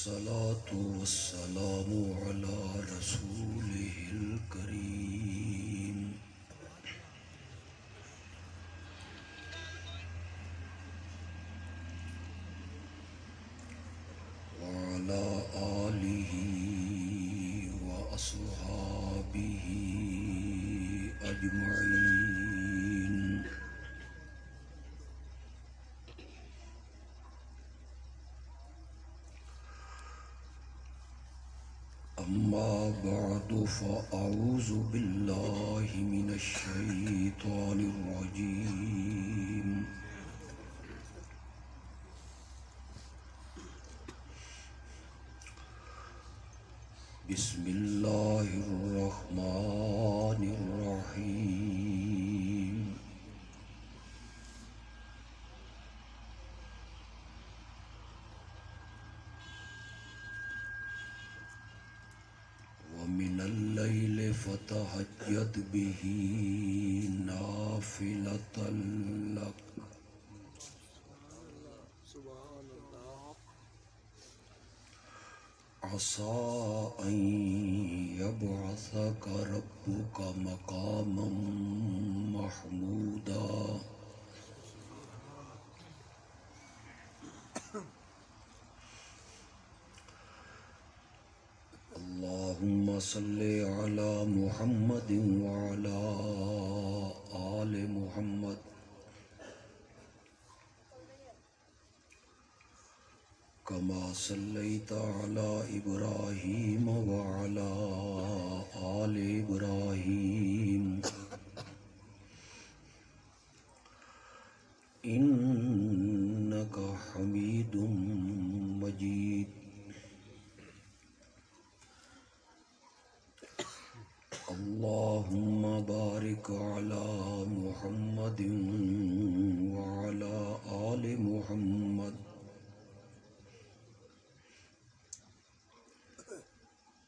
والصلاة والسلام على رسوله الكريم وعلى آله وأصحابه أجمعين. أما بعد فأعوذ بالله من الشيطان الرجيم. بسم الله الرحمن الرحيم. ومن الليل فتهجد به نافلة لك عسى أن يبعثك ربك مقاما محمودا. اللهم صل على محمد وعلى آل محمد كما صليت على إبراهيم وعلى آل إبراهيم إنك حميد مجيد. اللهم بارك على محمد وعلى آل محمد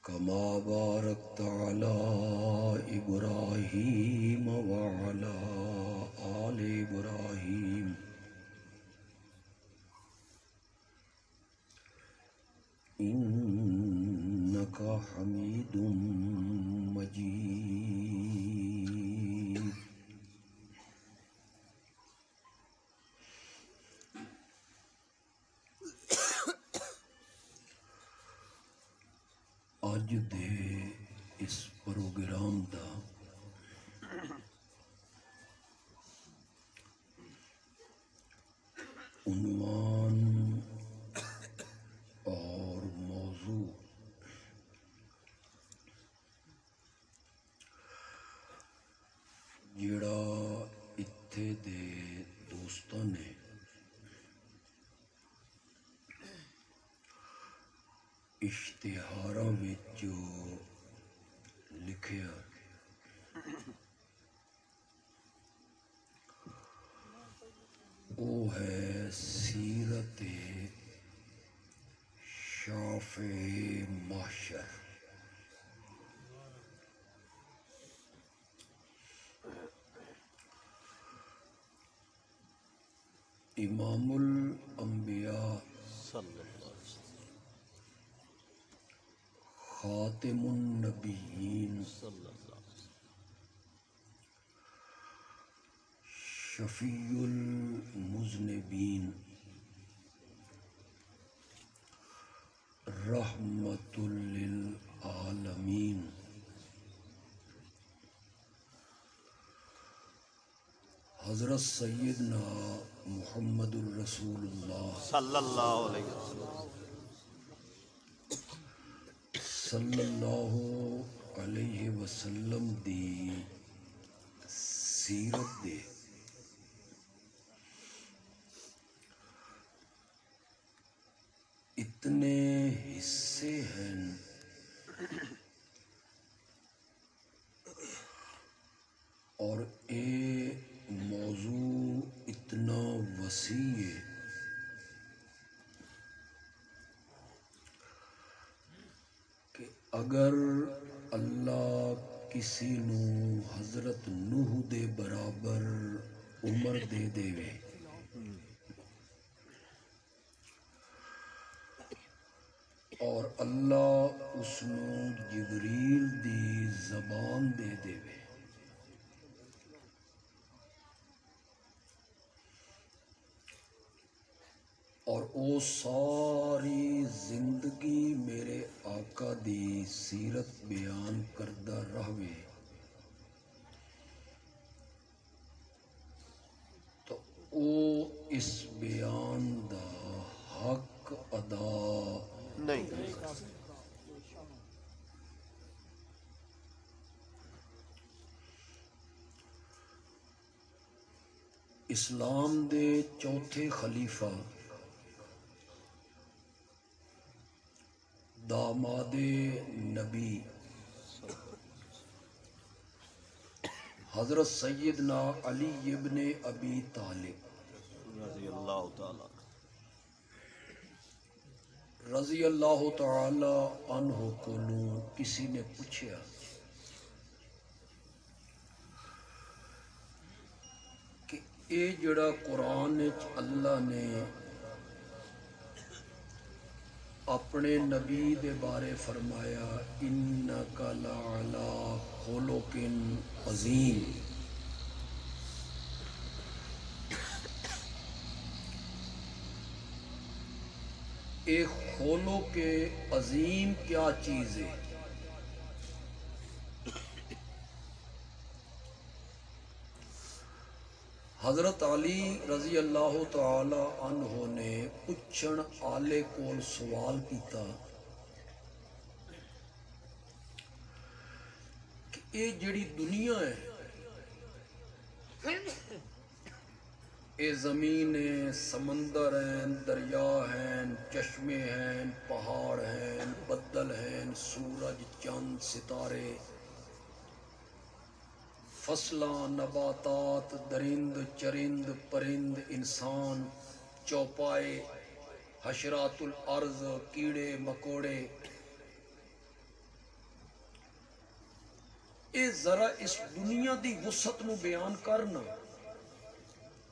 كما باركت على إبراهيم وعلى آل إبراهيم إنك حميد مجيد. اج دے اس پروگرام دا عنوان اور موضوع جڑا اتھے دے دوستاں نے اشتہاراں وچ لکھیا وہ ہے سیرت شافع محشر. امام الانبیاء خاتم النبیین شفیع المذنبین رحمت للعالمین حضرت سیدنا محمد الرسول اللہ صلی اللہ علیہ وسلم صلی اللہ علیہ وسلم دی سیرت دے اتنے حصے ہیں اور اے موضوع اتنا وسیع ہے کہ اگر اللہ کسی نو حضرت نوح دے برابر عمر دے دے اللہ اس نو جبریل دی زبان دے دے اور او ساری زندگی میرے آقا دی سیرت بیان کردہ رہوے تو او اس بیان دا حق ادا نہیں اسلام دے چوتھے خلیفہ داماد نبی حضرت سیدنا علی ابن ابی طالب رضی اللہ تعالی عنہ کو کسی نے پوچھا کہ اے جڑا قرآن اللہ نے اپنے نبی دے بارے فرمایا انک لعلی خلق عظیم، اے خلق عظیم کیا چیز ہے؟ حضرت علی رضی اللہ تعالی عنہ نے پوچھن آلے کول سوال کیتا کہ اے جڑی دنیا ہے، اے زمین ہے، سمندر ہیں، دریا ہیں، چشمے ہیں، پہاڑ ہیں، بدل ہیں، سورج، چاند، ستارے، فصلاں، نباتات، درند، چرند، پرند، انسان، چوپائے، حشرات الارض، کیڑے مکوڑے، اے ذرا اس دنیا دی وسعت نو بیان کرنا،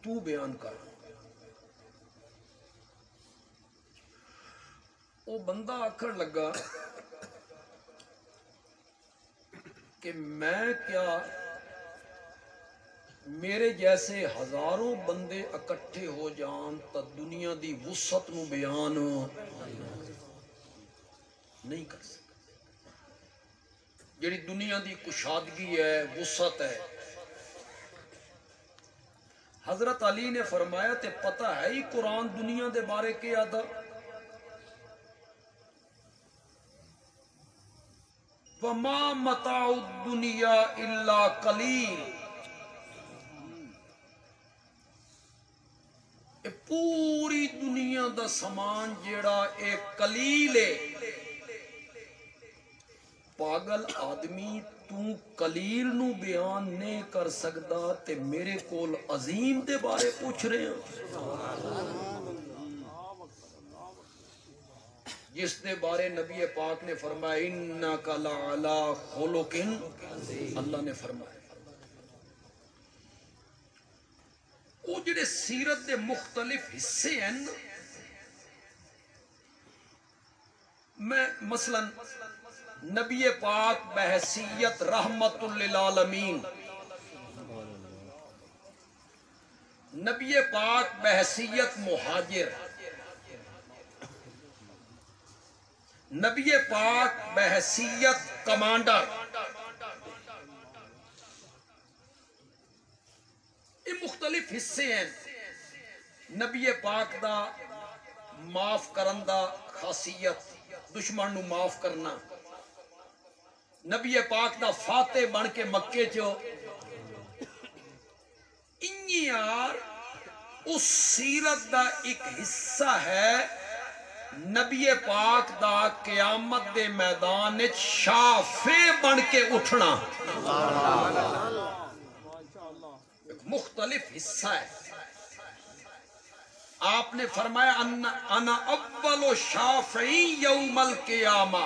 تو بیان کر۔ وہ بندہ آکھن لگا کہ میں کیا میرے جیسے ہزاروں بندے اکٹھے ہو جان تا دنیا دی وسعت نو بیان نہیں کر سکتا، جڑی دنیا دی کشادگی ہے، وسعت ہے۔ حضرت علی نے فرمایا تے پتہ ہے ہی قرآن دنیا دے بارے کیا آدھا؟ وَمَا مَتَاعُ الدُّنْيَا إِلَّا قَلِيلٌ، پوری دنیا دا سامان جیڑا ایک قلیل ہے۔ پاگل آدمی تو قلیل نو بیان نہیں کر سکدا تے میرے کول عظیم دے بارے پوچھ رہے ہیں، جس دے بارے نبی پاک نے فرمایا انک لعلی خلق، اللہ نے فرمایا۔ وہ جڑے سیرت دے مختلف حصے ہیں، میں مثلا نبی پاک بحیثیت رحمت للعالمین، نبی پاک بحیثیت مہاجر، نبی پاک بحیثیت کمانڈر، یہ مختلف حصے ہیں۔ نبی پاک دا معاف کرن دا خاصیت، دشمن نو معاف کرنا، نبی پاک دا فاتح بن کے مکے چو انیار اس سیرت دا ایک حصہ ہے۔ نبی پاک دا قیامت دے میدان شافع بن کے اٹھنا ایک مختلف حصہ ہے۔ آپ نے فرمایا انا اول شافعی یوم القیامہ،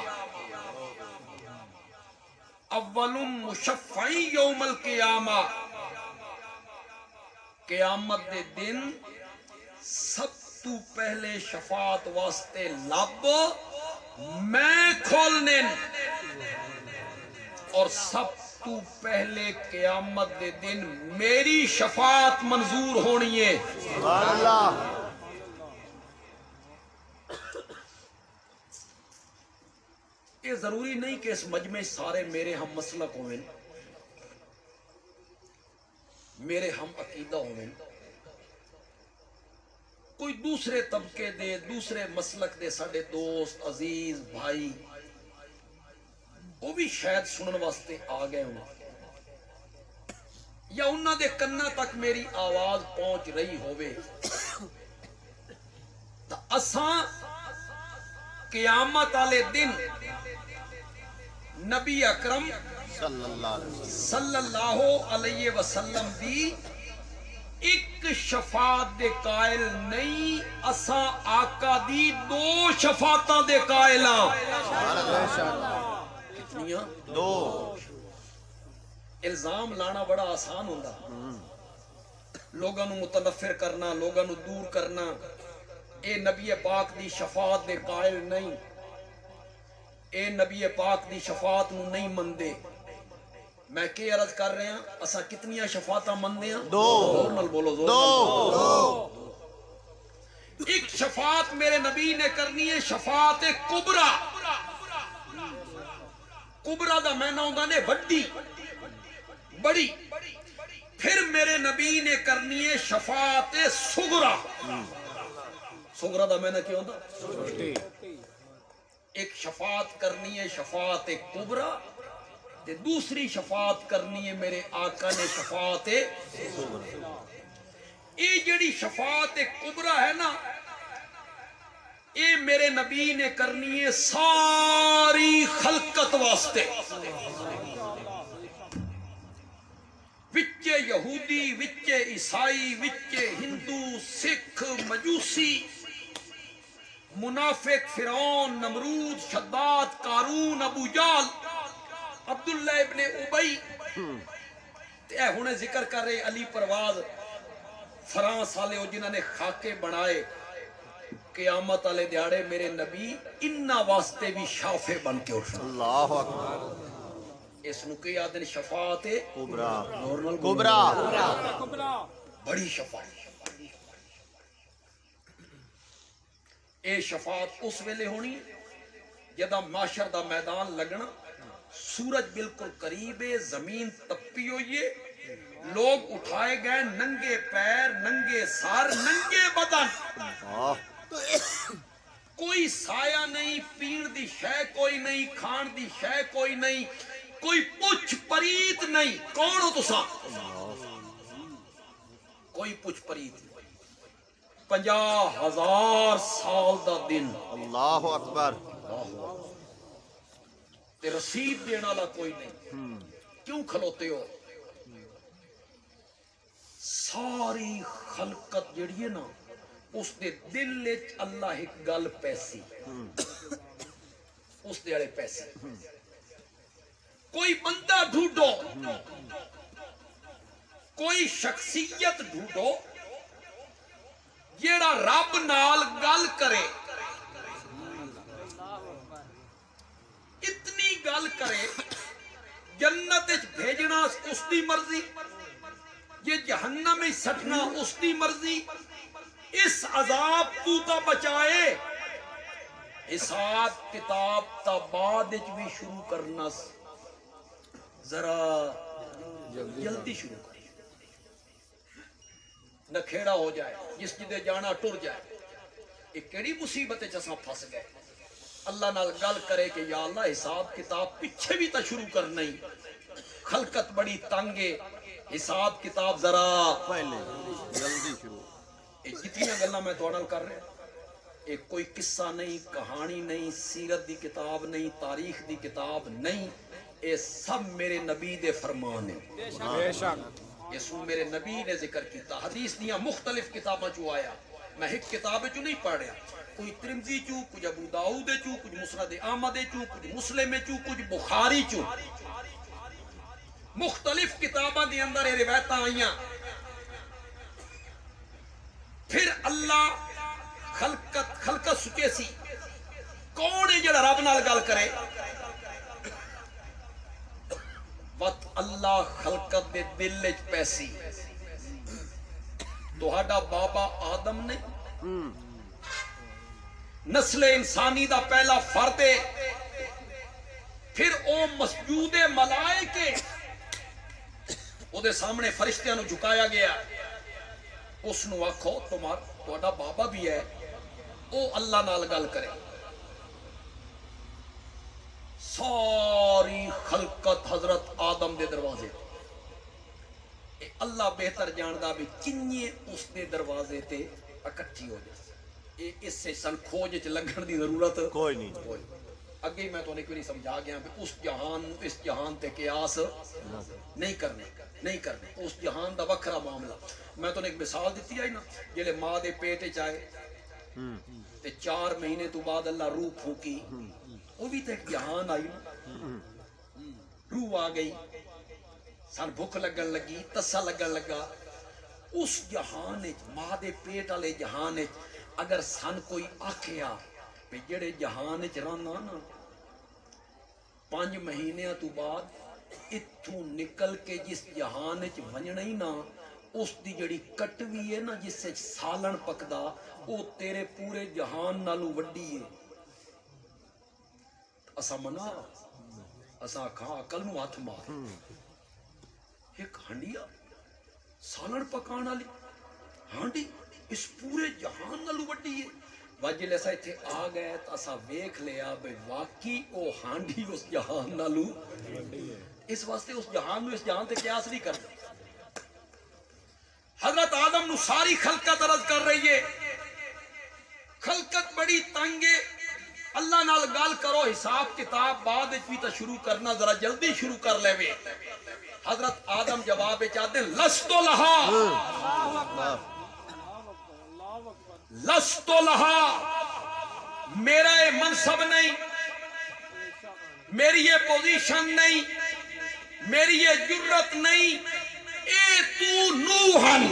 اول مشفعی یوم القیامہ، قیامت دے دن سب تو پہلے شفاعت واسطے لب میں کھولنے اور سب تو پہلے قیامت دے دن میری شفاعت منظور ہونی ہے. سبحان اللہ. یہ ضروری نہیں کہ اس مجمع سارے میرے ہم مسلک ہوئے، میرے ہم عقیدہ ہوئے. کوئی دوسرے طبقے دے، دوسرے مسلک دے ساڑے دوست عزیز بھائی وہ بھی شاید سنن واسطے آ گئے ہوں، یا انہاں دے کناں تک میری آواز پہنچ رہی ہوئے. تا اساں قیامت والے دن نبی اکرم صلی اللہ علیہ وسلم دی ایک شفاعت دے قائل نہیں، اساں آقا دی 2 شفاعتاں دے قائل ہاں. کتنیاں؟ 2. الزام لانا بڑا آسان ہوندہ، لوگاں نو متنفر کرنا، لوگاں نو دور کرنا. اے نبی پاک دی شفاعت دے قائل نہیں، اے نبی پاک دی شفاعت نو نہیں مندے. میں کی عرض کر رہے ہیں، اسا کتنیاں شفاعتاں مندے ہیں؟ 2. زور نال بولو، زور نال بولو. ایک شفاعت میرے نبی نے کرنی ہے، شفاعت کبرا. کبرا دا میں نہ ہوندہ نے وڈی بڑی. پھر میرے نبی نے کرنی ہے شفاعت صغرا. صغرا دا میں نہ کیا ہوندہ؟ ایک شفاعت کرنی ہے شفاعت کبرا، تے دوسری شفاعت کرنی ہے میرے آقا نے شفاعت صغرا. یہ جڑی شفاعت کبرا ہے نا، یہ میرے نبی نے کرنی ہے ساری خلقت واسطے، وچے یہودی، وچے عیسائی، وچے ہندو، سکھ، مجوسی، منافق، فرعون، نمرود، شداد، قارون، ابو جال، عبداللہ ابن ابی. اے ہونے ذکر کر رہے علی پرواز فرانس والے ہو جنہوں نے خاکے بنائے. قیامت والے دیہڑے میرے نبی انہاں واسطے بھی شافع بن کے اٹھنا. اللہ اکبر. اس نو کی آدن شفاعت کبرا. کبرا. بڑی شفاعت. اے شفاعت اس ویلے ہونی جدہ معاشر دا میدان لگنا، سورج بالکل قریب ہے، زمین تپی ہوئی ہے، لوگ اٹھائے گئے ننگے پیر، ننگے سار، ننگے بدن. کوئی سایہ نہیں، پین دی شے کوئی نہیں، کھان دی شے کوئی نہیں، کوئی پچھ پریت نہیں. کون ہو تسا؟ کوئی پچھ پریت نہیں. 50,000 سال دا دن. اللہ اکبر. تے رسید دینا والا کوئی نہیں. کیوں کھلوتے ہو؟ ساری خلقت جڑی ہے نا، اس دے دل وچ اللہ ایک گل پیسی، اس دے والے پیسی. کوئی بندہ ڈھونڈو، کوئی شخصیت ڈھونڈو جیڑا رب نال گل کرے، اتنی گل کرے جنت وچ بھیجنا اس دی مرضی، یہ جہنم میں سٹنا اس دی مرضی. اس عذاب تو تا بچائے، حساب کتاب تا بعد وچ بھی شروع کرنا، ذرا جلدی شروع کری، نہ کھیڑا ہو جائے، جس جدے جانا ٹر جائے. ایک کیڑی مصیبت چساں پھنس گئے. اللہ نال گل کرے کہ یا اللہ حساب کتاب پیچھے بھی تا شروع کرنا ہی، خلقت بڑی تنگے، حساب کتاب ذرا پہلے جلدی شروع. جتنی گلاں میں تواڈے نال کر رہا، ایک کوئی قصہ نہیں، کہانی نہیں، سیرت دی کتاب نہیں، تاریخ دی کتاب نہیں، اے سب میرے نبی دے فرمان ہیں. بے شک. اس کو میرے نبی نے ذکر کیتا. حدیث دیاں مختلف کتاباں چوں آیا، میں ایک کتاب چوں نہیں پڑھیا، کوئی ترمذی چوں، کچھ ابو داؤد چوں، کچھ مسند احمد چوں، کچھ مسلم چوں، کچھ بخاری چوں، مختلف کتاباں دے اندر یہ روایتاں آئیاں. پھر اللہ خلقت سچے سی، کون ہے جڑا رب نال گل کرے وقت اللہ خلقت دے دل وچ پیسی تہاڈا بابا آدم نے نسل انسانی دا پہلا فرد ہے پھر او مسجود ملائکے او دے سامنے فرشتیاں نو جھکایا گیا اس نو آکھو تہاڈا بابا بھی ہے او اللہ نال گل کرے ساری خلقت حضرت آدم دے دروازے تے اللہ بہتر جاندا بھی کننے اس دے دروازے تے اکٹھی ہو جائے اس سے سن کھوج چ لگن دی ضرورت کوئی نہیں اگے میں تو نہیں سمجھا گیا کہ اس جہان تے قیاس نہیں کرنے اس جہان دا وکھرا معاملہ میں تو ایک مثال دیتی ہے نا جلے ماں دے پیٹ وچ آئے تے 4 مہینے تو بعد اللہ روح پھونکی وہ بھی تو ایک جہان آئی نا روح آ گئی سن بھوک لگن لگی تسا لگن لگا اس جہان ماں دے پیٹ والے جہان اگر سن کوئی آکھیا پہ جڑے جہان رہنا نا 5 مہینے تو بعد اتھوں نکل کے جس جہان ونجنا ہی نا اس دی جڑی کٹوی ہے نا جس سے سالن پکدا وہ تیرے پورے جہان نالوں وڈی ہے اسا منا اسا کھا عقل نو ہاتھ مار ایک ہنڈیا سالن پکان والی ہانڈی اس پورے جہان نالوں وڈی ہے وجلے ایسا اتھے آ گئے تو اسا ویکھ لیا بے واقعی او ہانڈی اس جہان نالوں اس واسطے اس جہان نو اس جہان تے قیاس نہیں کرنا حضرت آدم نو ساری خلقت عرض کر رہی ہے خلقت بڑی تنگ ہے اللہ نال گل کرو حساب کتاب بعد بھی تو شروع کرنا ذرا جلدی شروع کر لے وے حضرت آدم جواب چاہتے لستو لہا میرا یہ منصب نہیں میری یہ پوزیشن نہیں میری یہ جرت نہیں اے تو نوحن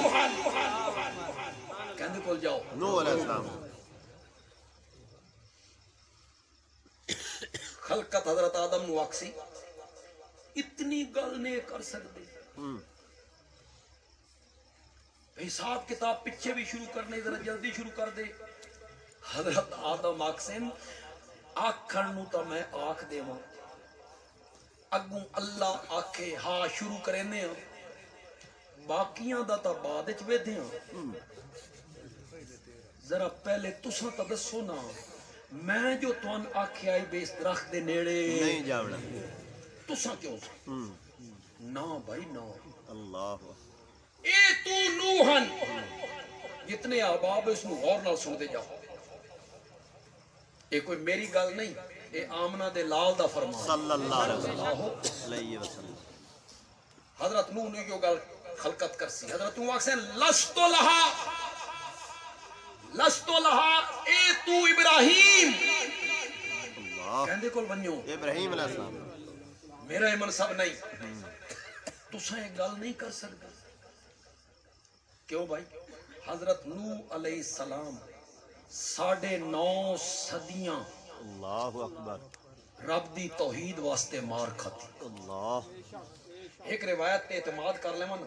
کہنے کول جاؤ نوح علیہ السلام خلقت حضرت آدم نو آکسی اتنی گل نہیں کر سکتے حساب کتاب پیچھے بھی شروع کرنے ذرا جلدی شروع کر دے حضرت آدم آکسن آکھن نو تا میں آکھ دے ماں اگوں اللہ آکھے ہاں شروع کرنے ہیں باقیاں دا تا بعد اچ وے دے ہیں ذرا پہلے تساں تا دسو نا میں جو توان آکھے آئی بے اس درخت دے نیڑے نہیں جاوڑا تساں کیوں سا نا بھائی نا اللہ اے تو نوحن جتنے احباب اس نو غور نال سن دے جاؤ اے کوئی میری گل نہیں اے آمنہ دے لال دا فرمان صلی اللہ علیہ وسلم حضرت نوح نے جو گل خلقت کرسی حضرت نوح آکھسیں لستو لہا اے تو ابراہیم اللہ کہندے کول ونیو ابراہیم علیہ السلام میرا یہ منصب نہیں تساں ایک گل نہیں کر سکتا کیوں بھائی حضرت نوح علیہ السلام 9.5 صدیاں اللہ اکبر رب دی توحید واسطے مار کھاتی اللہ ایک روایت تے اعتماد کر لے من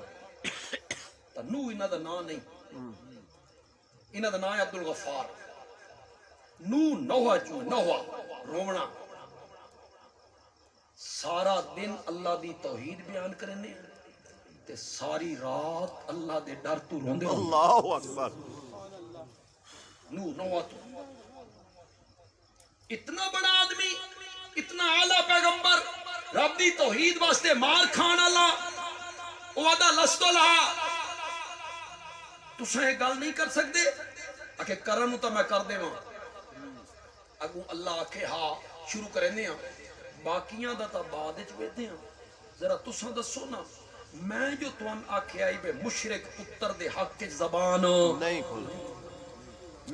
تا نوح انہاں دا نام نہیں انہاں دا نام ہے عبدالغفار نوح نوحہ جو نوحہ رومنا سارا دن اللہ دی توحید بیان کرنے تے ساری رات اللہ دے ڈر تو روندے اللہ اکبر نوح نوحہ تو اتنا بڑا آدمی اتنا اعلیٰ پیغمبر رب دی توحید واسطے مار کھان اللہ وعدہ لستو لہا تساں یہ گل نہیں کر سکتے آکے کرن تا میں کر دے ماں اگوں اللہ آکے ہاں شروع کرنے ہیں باقیاں دا تا بعد اچ ویدے ہیں ذرا تساں دسو نا میں جو توان آکے آئی بے مشرک پتر دے حق کے زبان نہیں کھولا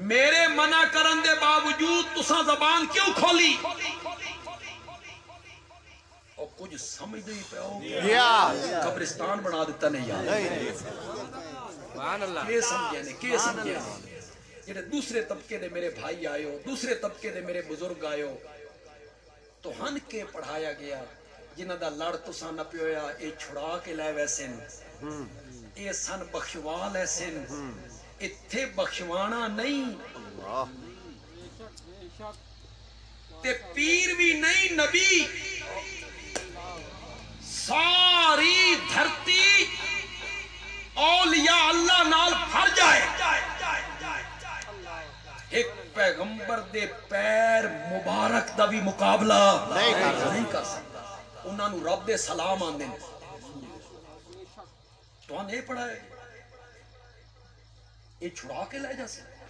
میرے منع کرن دے باوجود تساں زبان کیوں کھولی اور کچھ سمجھ دے ہی پہ ہو یا قبرستان بنا دیتا نہیں یار نہیں کیے سمجھے نے جڑے دوسرے طبقے دے میرے بھائی آئے ہو، دوسرے طبقے دے میرے بزرگ آئے ہو، تو ہن کے پڑھایا گیا جنہ دا لڑ تساں نہ پیویا اے چھڑا کے لے ویسے اے سن بخشوا لے سن اتھے بخشوانا نہیں اللہ تے پیر بھی نہیں نبی ساری دھرتی اولیاء اللہ نال بھر جائے ایک پیغمبر دے پیر مبارک دا بھی مقابلہ نہیں کر سکتا انہاں نو رب دے سلام آندے تو نے پڑھائے یہ چھڑا کے لے جا سکتا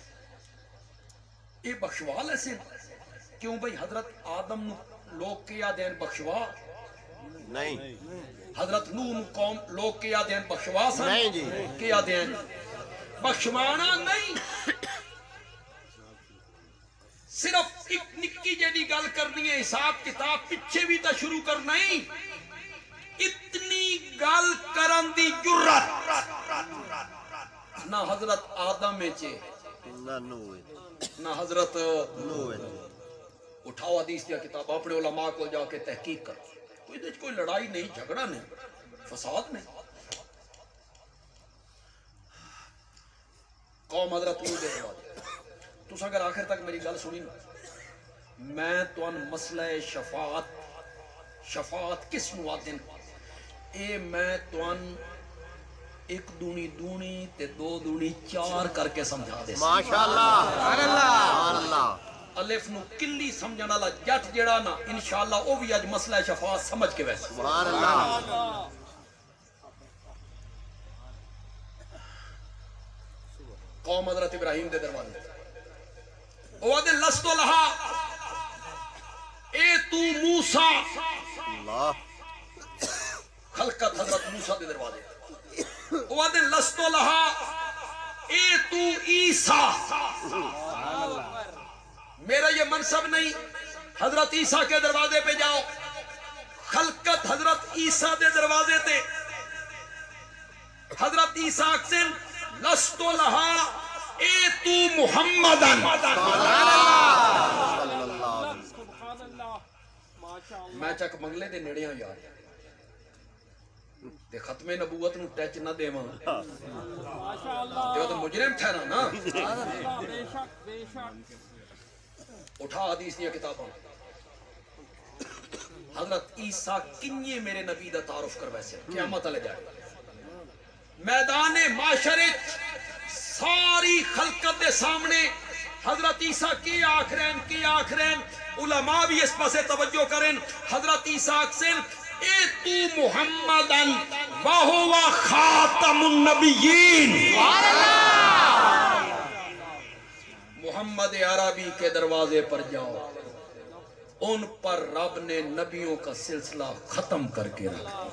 یہ بخشوا لے سے کیوں بھئی حضرت آدم نو لوگ کیا دین بخشوا نہیں حضرت نوح نو قوم لوگ کیا دین بخشوا سن نہیں جی کیا دین بخشوانا نہیں صرف ایک نکی جیڑی گل کرنی ہے حساب کتاب پیچھے بھی تا شروع کرنا ہی اتنی گل کرن دی جرت نہ حضرت آدم چے نہ نوے نہ حضرت نوے اٹھاؤ حدیث دیا کتاب اپنے علماء کو جا کے تحقیق کر کوئی لڑائی نہیں جھگڑا نہیں فساد نہیں قوم حضرت نوح دے بعد تو اگر آخر تک میری گل سنی نا میں تو ان مسئلہ شفاعت کس نوادن اے میں تو ان ایک دونی دونی تے دو دونی چار کر کے سمجھا دے ماشاءاللہ سبحان اللہ الف نو کلی سمجھنا والا جٹ جڑا نا انشاءاللہ او بھی اج مسئلہ شفاعت سمجھ کے ویسے سبحان اللہ قوم حضرت ابراہیم دے دروازے او دے لستو لہا اے تو موسیٰ اللہ خلقت حضرت موسیٰ دے دروازے او دے لستو لہا اے تو عیسیٰ میرا یہ منصب نہیں حضرت عیسیٰ کے دروازے پہ جاؤ خلقت حضرت عیسیٰ دے دروازے تے حضرت عیسیٰ اکسن لستو لہا اے تو محمدن میں چک منگلے دے نڑیاں یار تے ختم نبوت نو ٹچ نہ دے ماں جو تو مجرم ٹھہرا نا اٹھا حدیث دیا کتاباں حضرت عیسیٰ کنیے میرے نبی دا تعارف کر ویسے قیامت علیہ جائے میدان معاشرت ساری خلقت دے سامنے حضرت عیسیٰ کی آخرین علماء بھی اس پاسے توجہ کریں حضرت عیسیٰ اکسن اے تو محمدن وہو خاتم النبیین محمد عربی کے دروازے پر جاؤ ان پر رب نے نبیوں کا سلسلہ ختم کر کے رکھا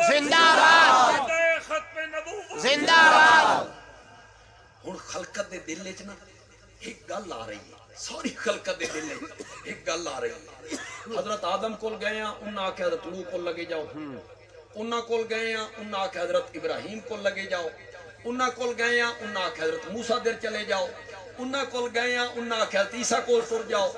زندہ باد زندہ باد ہن خلقت دے دل وچ نا ایک گل آ رہی ہے ساری خلقت دے دل وچ ایک گل آ رہی ہے حضرت آدم کول گئے ہیں انہاں آکھیا حضرت نوح کول لگے جاؤ انہاں کول گئے ہیں انہاں آکھیا حضرت ابراہیم کول لگے جاؤ انہاں کول گئے ہیں انہاں آکھیا حضرت موسیٰ در چلے جاؤ انہاں کول گئے ہیں انہاں آکھیا حضرت عیسیٰ کول ٹر جاؤ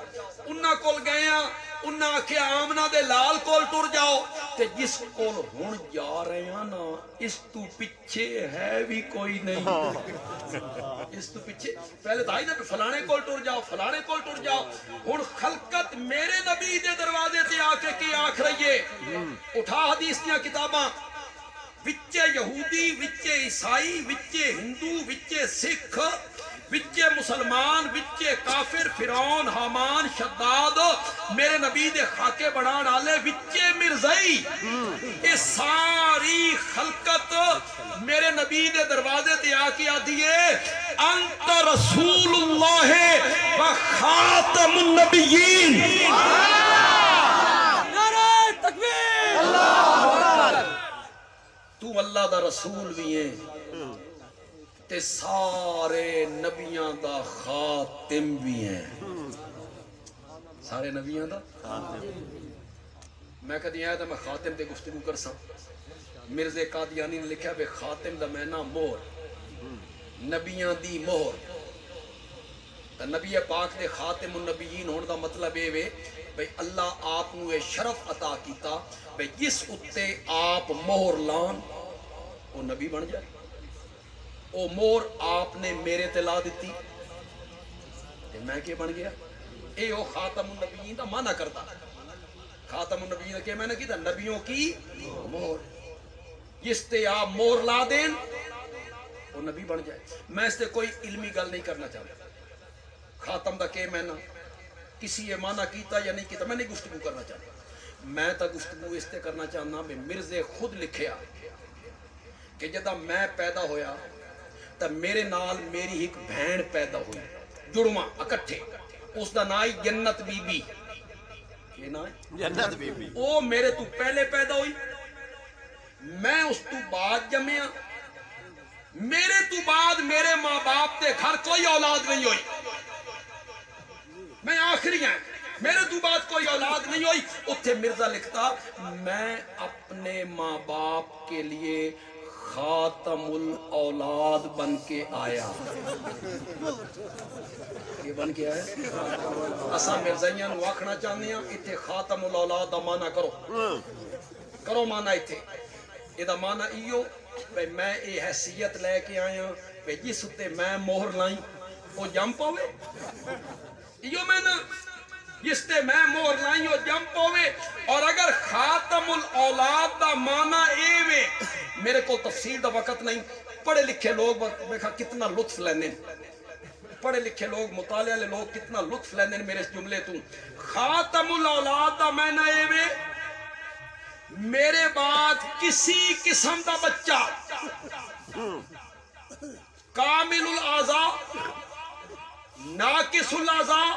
انہاں کول گئے ہیں انہاں آکھیا آمنہ دے لال کول ٹر جاؤ تے جس کول ہن جا رہے ہیں نا اس تو پیچھے ہے بھی کوئی نہیں اس تو پیچھے پہلے تھا ہی نا فلانے کول ٹر جاؤ فلانے کول ٹر جاؤ ہن خلقت میرے نبی دے دروازے تے آ کے کی آکھ رہی ہے اٹھا حدیث دیاں کتاباں وچے یہودی وچے عیسائی وچے ہندو وچے سکھ وچے مسلمان وچے کافر فرعون حامان شداد میرے نبی دے خاکے بنان والے وچے مرزائی اے ساری خلقت میرے نبی دے دروازے تے آ کے آدھی ہے انت رسول اللہ و خاتم النبیین نعرہ تکبیر اللہ تو اللہ دا رسول بھی ہے تے سارے نبیاں دا خاتم بھی ہیں سارے نبیاں دا میں کہتی آیا تھا میں خاتم دے گفتگو کر سا مرزا قادیانی نے لکھا بے خاتم دا مینا مہر نبیاں دی مہر تا نبی پاک دے خاتم النبیین ہونے دا مطلب اے وے بھئی اللہ آپ نو اے شرف عطا کیتا بھئی جس اتے آپ مہر لان وہ نبی بن جائے او مہر آپ نے میرے تے لا دیتی تے میں کیا بن گیا اے او خاتم النبیین دا معنی کرتا خاتم النبیین کے میں نے کہتا نبیوں کی مہر جس تے آپ مہر لا دیں وہ نبی بن جائے میں اس تے کوئی علمی گل نہیں کرنا چاہتا خاتم دا کہ میں نہ کسی یہ معنی کیتا یا نہیں کیتا میں نہیں گفتگو کرنا چاہتا میں تا گفتگو اس تے کرنا چاہنا میں مرزے خود لکھیا کہ جدہ میں پیدا ہویا تا میرے نال میری ایک بہن پیدا ہوئی جڑواں اکٹھے اس دا نائی جنت بی بی یہ نائی جنت بی بی او میرے تو پہلے پیدا ہوئی میں اس تو بعد جمعیا میرے تو بعد میرے ماں باپ تے گھر کوئی اولاد نہیں ہوئی میں آخری ہیں میرے تو بعد کوئی اولاد نہیں ہوئی اتھے مرزا لکھتا میں اپنے ماں باپ کے لیے خاتم الاولاد بن کے آیا یہ بن کے آیا اساں مرزائیاں نو آکھنا چاہنے ہیں اتھے خاتم الاولاد دا معنی کرو معنی اتھے یہ دا معنی ایو بھئی میں اے حیثیت لے کے آیا بھئی جس اتے میں مہر لائیں وہ جم پاوے ایو میں نا جس تے میں مہر لائیں وہ جم پاوے اور اگر خاتم الاولاد دا معنی اے وے میرے کو تفسیر دا وقت نہیں پڑھے لکھے لوگ دیکھا کتنا لطف لینے پڑھے لکھے لوگ مطالعہ لے لوگ کتنا لطف لینے میرے اس جملے تو خاتم الاولاد دا معنی اے وے میرے بعد کسی قسم دا بچہ کامل الاعضاء ناقص الاعضاء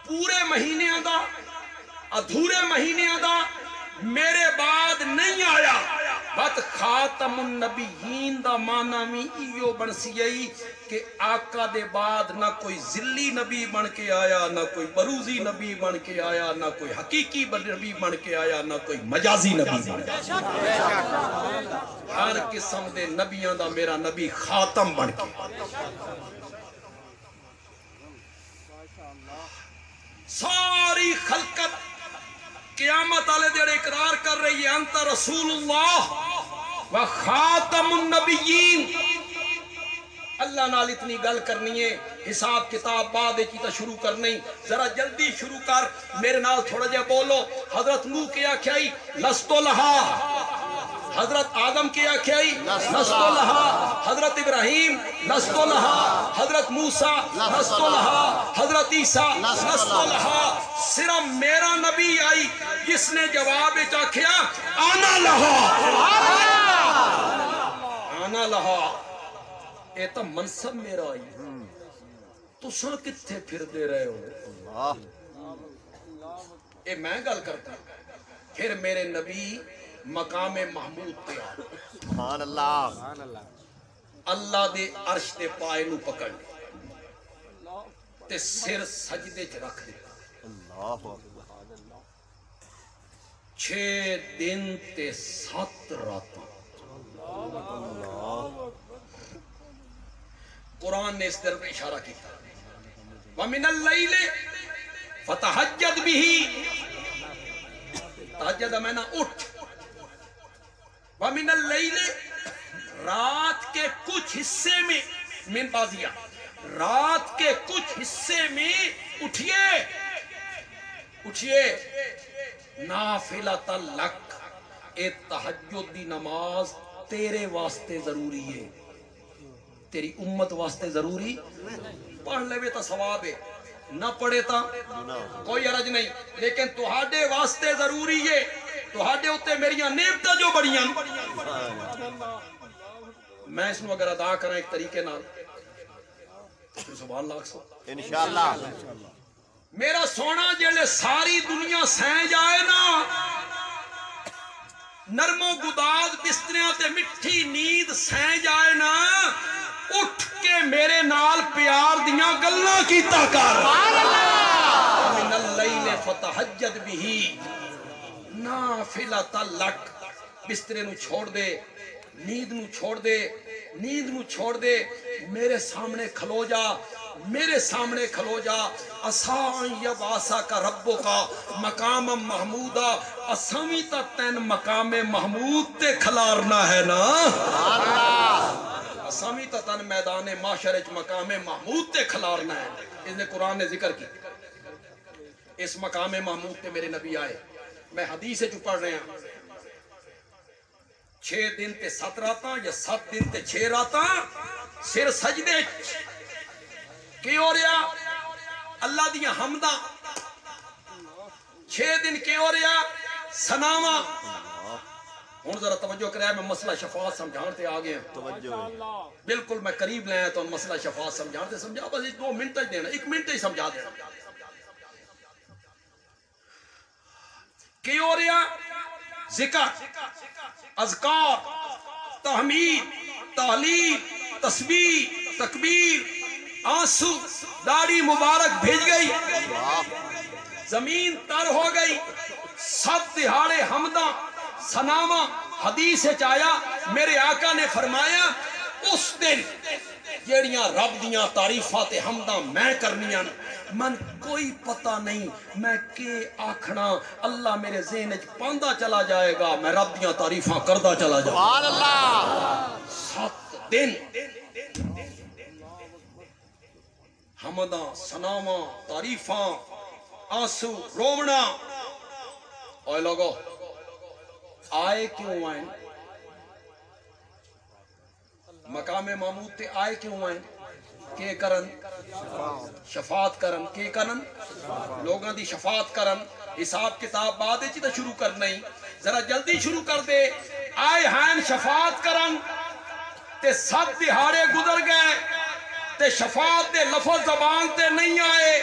پورے مہینے دا ادھورے مہینے دا میرے بعد نہیں آیا بات خاتم النبیین دا معنی میں ایو بن سیئی کہ آقا دے بعد نہ کوئی ذلی نبی بن کے آیا نہ کوئی بروزی نبی بن کے آیا نہ کوئی حقیقی نبی بن کے آیا نہ کوئی مجازی نبی بن کے آیا ہر قسم دے نبیاں دا میرا نبی خاتم بن کے ساری خلقت قیامت والے دیڑے اقرار کر رہی ہے انت رسول اللہ و خاتم النبیین اللہ نال اتنی گل کرنی ہے حساب کتاب بعد کیتا شروع کرنی ذرا جلدی شروع کر میرے نال تھوڑا جا بولو حضرت نوح کیا کھائی لستو لہا حضرت آدم کیا کھائی لستو لہا حضرت ابراہیم لستو لہا حضرت موسیٰ لستو لہا حضرت عیسیٰ لستو لہا صرف میرا نبی آئی جس نے جواب چاکھیا آنا لہا آنا لہا اے تا منصب میرا آئی تو سن کتھے پھر دے رہے ہو اے میں گل کرتا پھر میرے نبی مقام محمود پہ سبحان اللہ اللہ دے عرش دے پائے نو پکڑ تے سر سجدے چ رکھ دے اللہ 6 دن تے 7 راتاں قرآن نے اس در پہ اشارہ کیا وَمِنَ اللَّيْلِ فَتَحَجَّدْ بِهِ تحجد میں نا اٹھ وَمِنَ اللَّيْلِ رات کے کچھ حصے میں من بازیا رات کے کچھ حصے میں اٹھئے نافلۃ لک اے تہجد دی نماز تیرے واسطے ضروری ہے تیری امت واسطے ضروری پڑھ لے تا ثواب ہے نہ پڑھے تا کوئی عرض نہیں لیکن تہاڈے واسطے ضروری ہے تہاڈے ہوتے میریاں نعمتاں جو بڑیاں میں اس نو اگر ادا کریں ایک طریقے نال سبحان اللہ سو انشاءاللہ میرا سونا جلے ساری دنیا سین جائے نا نرم و گداز بستریاں تے مٹھی نیند سین جائے نا اٹھ کے میرے نال پیار دیاں گلاں کیتا کر من اللیل فتحجد بہ نافلۃ لک بسترے نو چھوڑ دے، نیند نو چھوڑ دے، نیند نو چھوڑ دے، میرے سامنے کھلو جا، میرے سامنے کھلو جا۔ اساں یباسا کا ربو کا مقام محمودا، اسامی تا تین مقام محمود تے کھلارنا ہے نا، اسامی تا تین میدان معاشر وچ مقام محمود تے کھلارنا ہے۔ اس نے قرآن نے ذکر کی اس مقام محمود تے میرے نبی آئے، میں حدیث جو پڑھ رہے ہیں 6 دن تے 7 راتاں یا 7 دن تے 6 راتاں سر سجدے کی ہو رہا اللہ دیاں حمداں، 6 دن کی ہو رہا سناواں۔ ہوں ذرا توجہ کرے، میں مسئلہ شفاعت سمجھان تے آ گیا بالکل، میں قریب لے آیا تو مسئلہ شفاعت سمجھان تے سمجھا، بس 2 منٹ ہی دینا، 1 منٹ ہی سمجھا دینا۔ کی ہو رہا ذکر، اذکار، تحمید، تحلیل، تسبیح، تکبیر، آنسو، داڑھی مبارک بھیج گئی، زمین تر ہو گئی، 7 دہاڑے حمداں سناواں۔ حدیث آیا میرے آقا نے فرمایا اس دن جیڑیاں رب دیاں تعریفات تے حمداں میں کرنیاں من کوئی پتہ نہیں میں کے آکھنا، اللہ میرے ذہن وچ پاندا چلا جائے گا، میں رب دیاں تعریفاں کردا چلا جاؤں۔ سبحان اللہ۔ 7 دن حمداں سناواں تعریفاں آنسو روونا۔ اوے لوگو آئے کیوں آئیں؟ مقام محمود تے آئے کیوں آئیں؟ کے کرن شفاعت کرن، کے کرن لوگاں دی شفاعت کرن۔ حساب کتاب بعد وچ تے شروع کرنا ہی، ذرا جلدی شروع کر دے۔ آئے ہیں شفاعت کرن تے 7 دہاڑے گزر گئے تے شفاعت دے لفظ زبان تے نہیں آئے،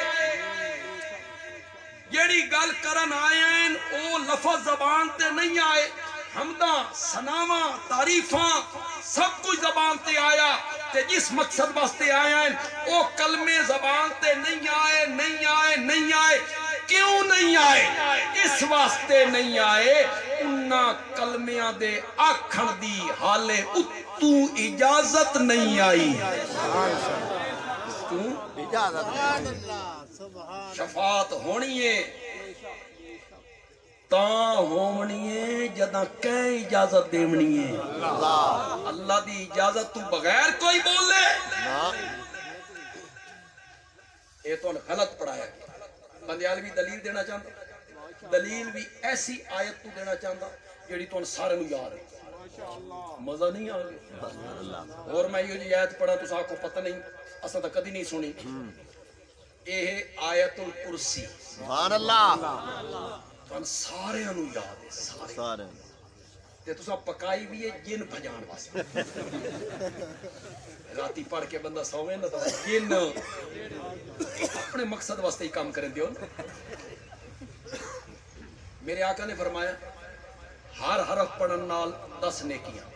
جیڑی گل کرن آئے ہیں او لفظ زبان تے نہیں آئے، حمداں سناواں تعریفاں سب کچھ زبان تے آیا تے جس مقصد واسطے آئے ہیں او کلمے زبان تے نہیں آئے، نہیں آئے، نہیں آئے۔ کیوں نہیں آئے؟ اس واسطے نہیں آئے انہاں کلمیاں دے آکھن دی حالے اتو اجازت نہیں آئی، شفاعت ہونی ہے تاں ہونی ہے جداں کہیں اجازت دیونی ہے۔ اللہ دی اجازت تو بغیر کوئی بول لے یہ تو غلط پڑھایا گیا۔ بندیال بھی دلیل دینا چاہتا، دلیل بھی ایسی آیت تو دینا چاہتا جیڑی تو سارے نو یاد ہے، مزہ نہیں آگیا۔ اور میں یہ جی آیت پڑھا تو ساکھ کو پتہ نہیں، اسا تا کدی نہیں سنی، یہ آیت الکرسی، سبحان اللہ، تو سارے انو یاد ہے، سارے تے تو سب پکائی بھی ہے جن بھجان واسطے، راتی پڑھ کے بندہ سوئے نا تو جن اپنے مقصد واسطے ہی کام کریں دیو نا۔ میرے آقا نے فرمایا ہر حرف پڑھن نال 10 نیکیاں،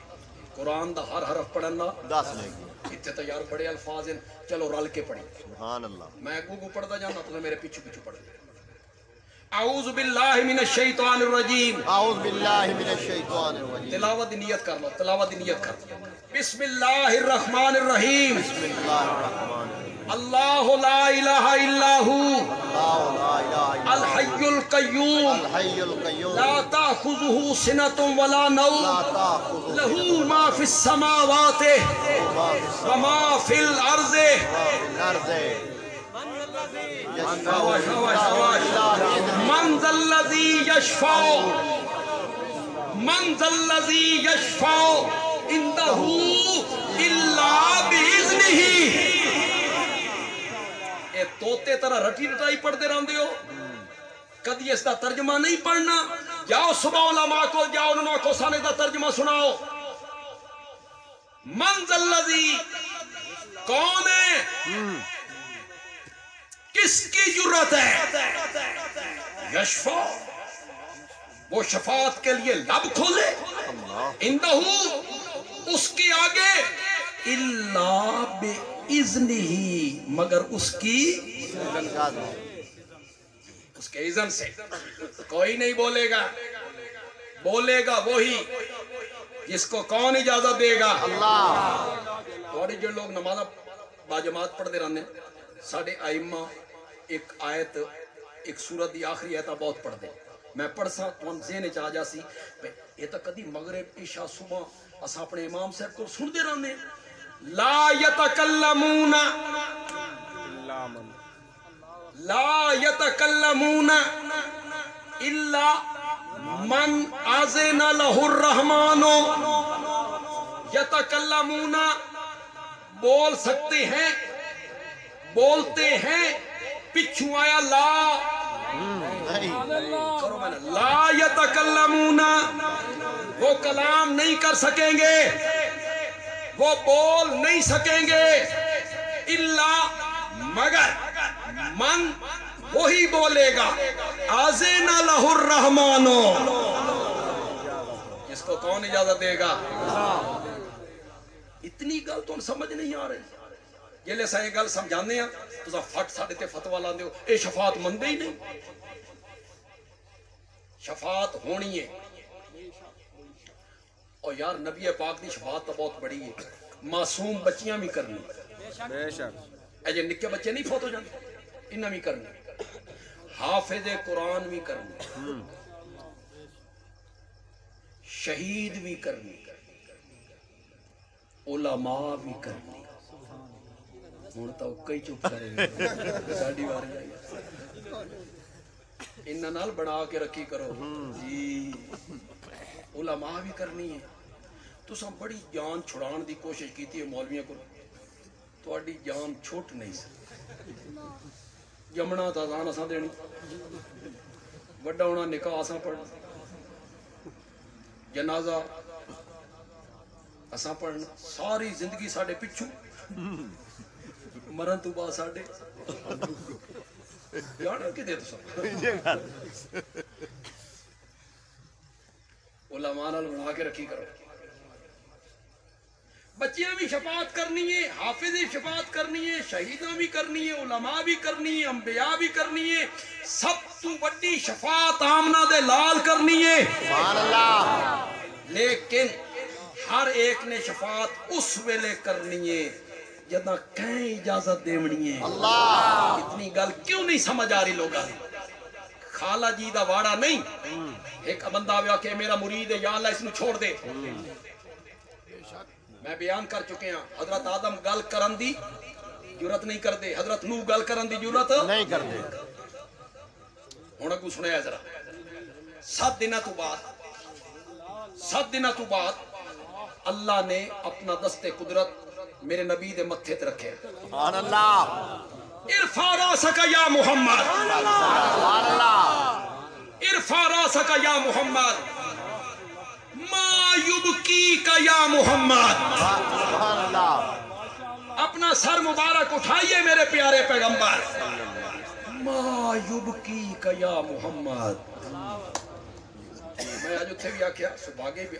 قرآن دا ہر حرف پڑھن نال 10 نیکیاں۔ اتنے تو یار بڑے الفاظ ہیں، چلو رل کے پڑھی۔ سبحان اللہ۔ میں گو پڑھتا جانا تو میرے پیچھو پیچھو پڑھ دے۔ اعوذ باللہ من الشیطان الرجیم، اعوذ باللہ من الشیطان الرجیم۔ تلاوت دی نیت کر لو، تلاوت دی نیت کر لو۔ بسم اللہ الرحمن الرحیم، بسم اللہ الرحمن الرحیم۔ اللہ لا الہ الا ہو اللہ لا الہ الا الحی القیوم الحی القیوم، لا تأخذہ سنۃ ولا نوم لا تأخذہ لہ ما فی السماوات وما فی الارض۔ من ذا الذی یشفع عنده الا باذنہ۔ اے توتے طرح رٹی رٹائی پڑھتے رہندے ہو، کدی اس دا ترجمہ نہیں پڑھنا؟ جاؤ صبح علماء کو جاؤ، انہوں کو سانے دا ترجمہ سناؤ۔ من ذا الذی کون ہے، کس کی جرت ہے، یشفع وہ شفاعت کے لیے لب کھولے، اندہ اس کے آگے، الا باذنہ مگر اس کی اس کے اذن سے، کوئی نہیں بولے گا۔ بولے گا وہی جس کو کون اجازت دے گا؟ اللہ۔ تھوڑی جو لوگ نماز باجماعت پڑھ دے رہنے ساڑھے آئمہ ایک آیت ایک سورت دی آخری آیتہ بہت پڑھ دے میں پڑھ سا تو ہم ذہن چاہ جا سی یہ تو کدی مغرب عشاء صبح اسا اپنے امام صاحب کو سن دے رہنے لا یتکلمون الا من اذن له الرحمن یتکلمون بول سکتے ہیں بولتے ہیں پچھو آیا لا یتکلمون وہ کلام نہیں کر سکیں گے وہ بول نہیں سکیں گے الا مگر من وہی بولے گا اذن له الرحمن جس کو کون اجازت دے گا؟ اتنی گل تو سمجھ نہیں آ رہی یہ لے سا یہ گل سمجھانے ہیں تو فٹ ساڑھے تے فتوہ لاندے ہو اے شفاعت مندے ہی نہیں شفاعت ہونی ہے اور یار نبی پاک دی شفاعت تو بہت بڑی ہے معصوم بچیاں بھی کرنی بے شک ایجے نکے بچے نہیں فوت ہو جاندے انہاں بھی کرنی حافظ قرآن بھی کرنی شہید بھی کرنی علماء بھی کرنی ہوں تو کئی چپ کرے ساڑی باری آئی انہاں نال بنا کے رکھی کرو جی علماء بھی کرنی ہے تو سب بڑی جان چھڑان دی کوشش کی تھی مولویوں کو تو اڈی جان چھوٹ نہیں سکتی جمنا تازان اساں دینی وڈا ہونا نکاح اساں پڑھنا جنازہ اساں پڑھنا ساری زندگی ساڑھے پچھو مرن تو بعد ساڑھے جانا کی دے تو سب علماء نال بنا کے رکھی کرو بچیاں بھی شفاعت کرنی ہے حافظ بھی شفاعت کرنی ہے شہیداں بھی کرنی ہے علماء بھی کرنی ہے انبیاء بھی کرنی ہے سب تو بڑی شفاعت آمنہ دے لال کرنی ہے سبحان اللہ لیکن ہر ایک نے شفاعت اس ویلے کرنی ہے جدہ کہیں اجازت دیونی ہے اللہ اتنی گل کیوں نہیں سمجھ آ رہی لوگا خالہ جی دا واڑا نہیں ایک بندہ آیا کہ میرا مرید ہے یا اللہ اس نے چھوڑ دے میں بیان کر چکے ہیں حضرت آدم گل کرن دی جرت نہیں کر دے حضرت نوح گل کرن دی جرت نہیں کر دے ہونا کو سنیا ذرا 7 دنہ تو بعد اللہ نے اپنا دست قدرت میرے نبی دے متھے تے رکھے سبحان اللہ ارفع راسک یا محمد سبحان اللہ ارفع راسک یا محمد ما یبکی کا یا محمد سبحان اللہ اپنا سر مبارک اٹھائیے میرے پیارے پیغمبر ما یبکی کا یا محمد میں آج اتھے بھی آکھیا سباگے بھی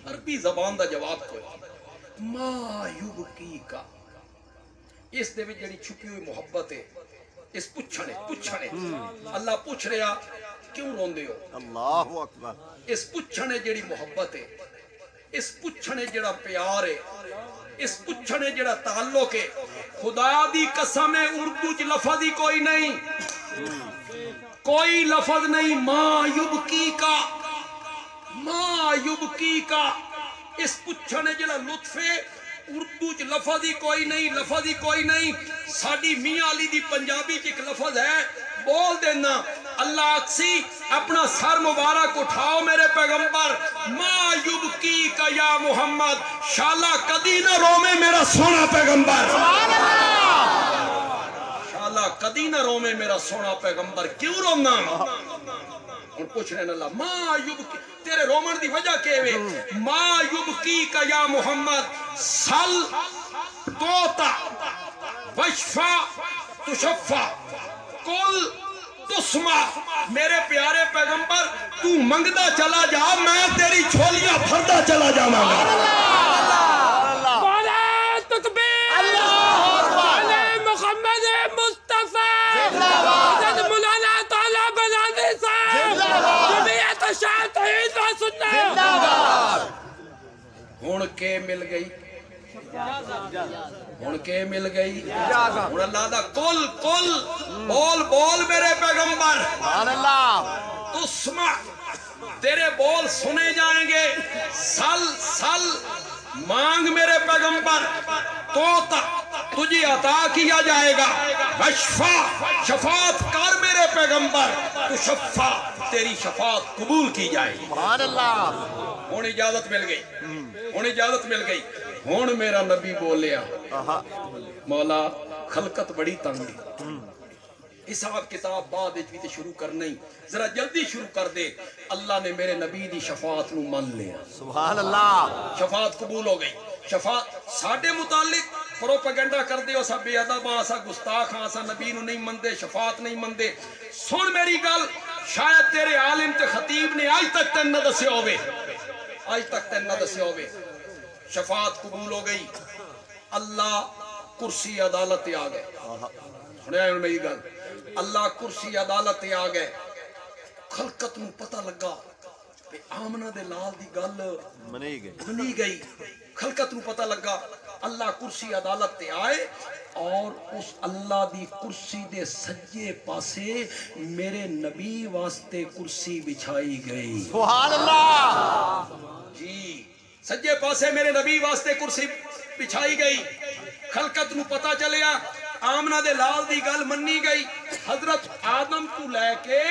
عربی زبان دا جواب کوئی ما یبکی کا اس دے بھی جڑی چھپی ہوئی محبت ہے اس پچھنے اللہ پوچھ رہا کیوں روندے ہو اللہ اکبر اس پچھنے جڑی محبت ہے اس پچھنے جڑا پیار ہے اس پچھنے جڑا تعلق ہے خدا دی قسم ہے اردو چ لفظ ہی کوئی نہیں کوئی لفظ نہیں ما یبکی کا اس پچھنے جڑا لطف ہے اردو چ لفظ ہی کوئی نہیں ساڑی میاں علی دی پنجابی چ ایک لفظ ہے بول دینا اللہ اکسی اپنا سر مبارک اٹھاؤ میرے پیغمبر ما یبکی کا یا محمد شالا کدی نہ رومے میرا سونا پیغمبر شالا کدی نہ رومے میرا سونا پیغمبر کیوں رونا اور پوچھ رہے ہیں اللہ ما یبکی تیرے رومن دی وجہ کہوے ما یبکی کا یا محمد سل توتا وشفا تشفا کل تسمع میرے پیارے پیغمبر تو منگدہ چلا جا میں تیری چھولیاں بھردا چلا جا بولے تکبیر علی محمد مصطفیٰ حضرت مولانا طالب العزیز صاحب جمعیت شاہ کے مل گئی ہن کے مل گئی ہن اللہ دا کل کل بول بول میرے پیغمبر سبحان اللہ تسمع تیرے بول سنے جائیں گے سل سل مانگ میرے پیغمبر تو تجھے عطا کیا جائے گا وشفا شفاعت کر میرے پیغمبر تو شفا تیری شفاعت قبول کی جائے گی سبحان اللہ ہن اجازت مل گئی ہن اجازت مل گئی ہن میرا نبی بولیا مولا خلقت بڑی تنگ ہے حساب کتاب بعد بھی تے شروع کرنا ہی ذرا جلدی شروع کر دے اللہ نے میرے نبی دی شفاعت نو مان لیا سبحان اللہ شفاعت قبول ہو گئی شفاعت ساڈے متعلق پروپیگنڈا کر دے اسا بے ادب اسا گستاخ اسا نبی نو نہیں مندے شفاعت نہیں مندے سن میری گل شاید تیرے عالم تے خطیب نے آج تک تن نہ دسیا ہوے آج تک تن نہ دسیا ہوے شفاعت قبول ہو گئی اللہ کرسی عدالت تے آ گئے سنیا میری گل اللہ کرسی عدالت تے آ گئے خلقت نو پتہ لگا کہ آمنہ دے لال دی گل منی گئی خلقت نو پتہ لگا اللہ کرسی عدالت تے آئے اور اس اللہ دی کرسی دے سجے پاسے میرے نبی واسطے کرسی بچھائی گئی سبحان اللہ جی سجے پاسے میرے نبی واسطے کرسی بچھائی گئی خلقت نو پتہ چلیا آمنہ دے لال دی گل منی گئی حضرت آدم تو لے کے